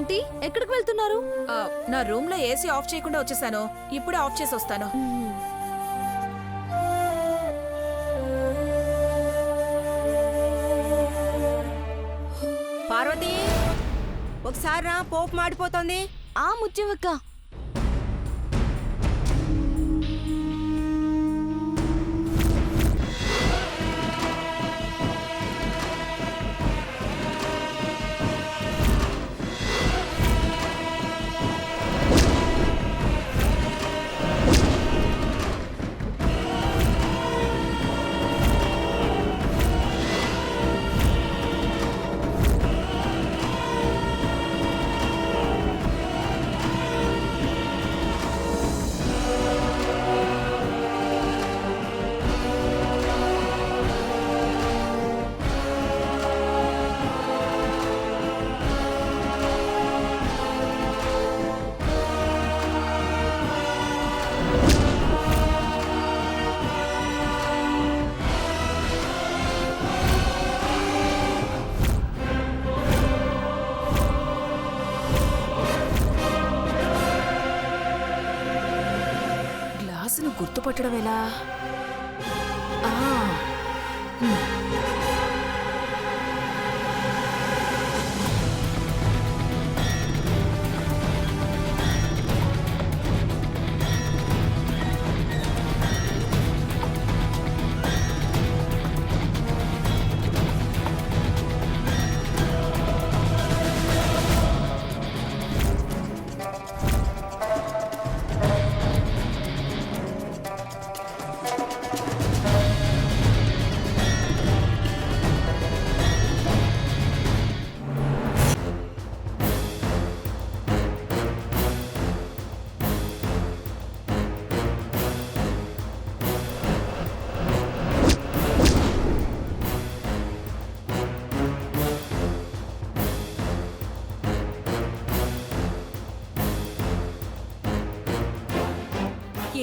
Aunty ఎక్కడికి వెళ్తున్నారు? నా రూమ్ లో ఏసీ ఆఫ్ చేయకుండా వచ్చేసాను. ఇప్పుడే ఆఫ్ చేసి వస్తాను. పార్వతి, ఒకసారి రా, పోపు మాడిపోతుంది. ఆ ముత్యమక్క, గ్లాసును గుర్తుపట్టడం ఎలా?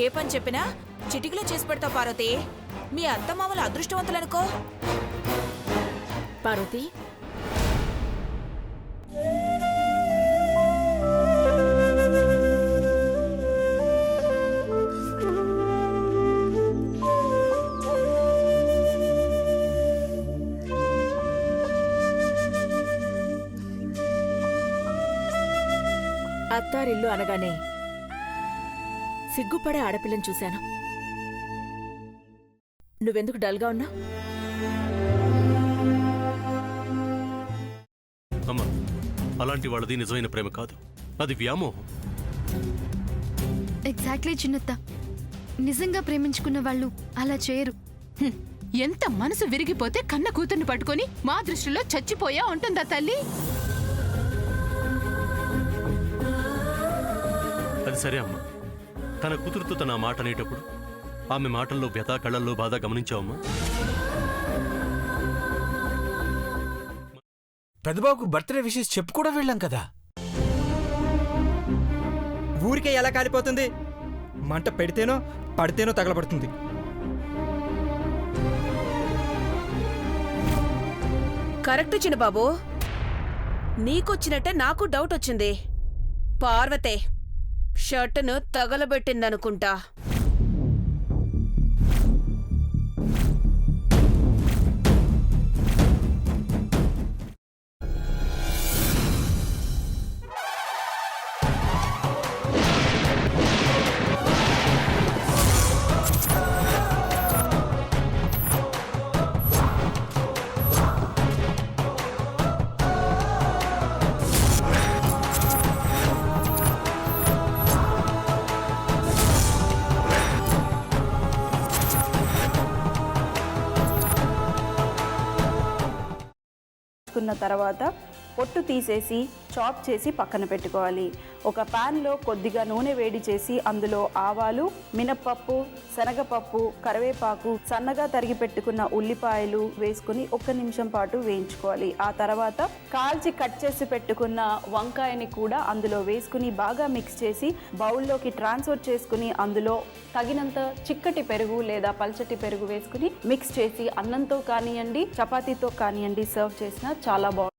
ఏ పని చెప్పినా చిటికలో చేసి పెడతావు పార్వతి. మీ అత్తమామలు అదృష్టవంతులనుకో. పార్వతి అత్తారిల్లు అనగానే సిగ్గుపడే ఆడపిల్లని చూశాను. నువ్వెందుకు డల్గా ఉన్నా? అమ్మా, అలాంటి వాళ్ళది నిజమైన ప్రేమ కాదు, అది వ్యామోహం. ఎగ్జాక్ట్లీ చిన్నత్త, నిజంగా ప్రేమించుకున్న వాళ్ళు అలా చేయరు. ఎంత మనసు విరిగిపోతే కన్న కూతుర్ని పట్టుకొని మా దృష్టిలో చచ్చిపోయా ఉంటుందా తల్లి? అది సరే అమ్మా, తన కూతురుతో తన మాట అనేటప్పుడు ఆమె మాటల్లో వ్యథ, కళ్ళల్లో బాధ గమనించావమ్మా? పెద్దబాబుకు బర్త్డే విషెస్ చెప్పు కూడా వెళ్ళాం కదా. ఊరికే ఎలా కాలిపోతుంది? మంట పెడితేనో పడితేనో తగలబడుతుంది. కరెక్ట్ చిన్నబాబు, నీకొచ్చినట్టే నాకు డౌట్ వచ్చింది. పార్వతే షర్టును తగలబెట్టిందనుకుంటా. కున్న తర్వాత పొట్టు తీసేసి చాప్ చేసి పక్కన పెట్టుకోవాలి. ఒక ప్యాన్లో కొద్దిగా నూనె వేడి చేసి అందులో ఆవాలు, మినప్పప్పు, శనగపప్పు, కరివేపాకు, సన్నగా తరిగి పెట్టుకున్న ఉల్లిపాయలు వేసుకుని 1 నిమిషం పాటు వేయించుకోవాలి. ఆ తర్వాత కాల్చి కట్ చేసి పెట్టుకున్న వంకాయని కూడా అందులో వేసుకుని బాగా మిక్స్ చేసి బౌల్లోకి ట్రాన్స్ఫర్ చేసుకుని అందులో తగినంత చిక్కటి పెరుగు లేదా పల్చటి పెరుగు వేసుకుని మిక్స్ చేసి అన్నంతో కానివ్వండి, చపాతీతో కానివ్వండి సర్వ్ చేసినా చాలా బాగుంటుంది.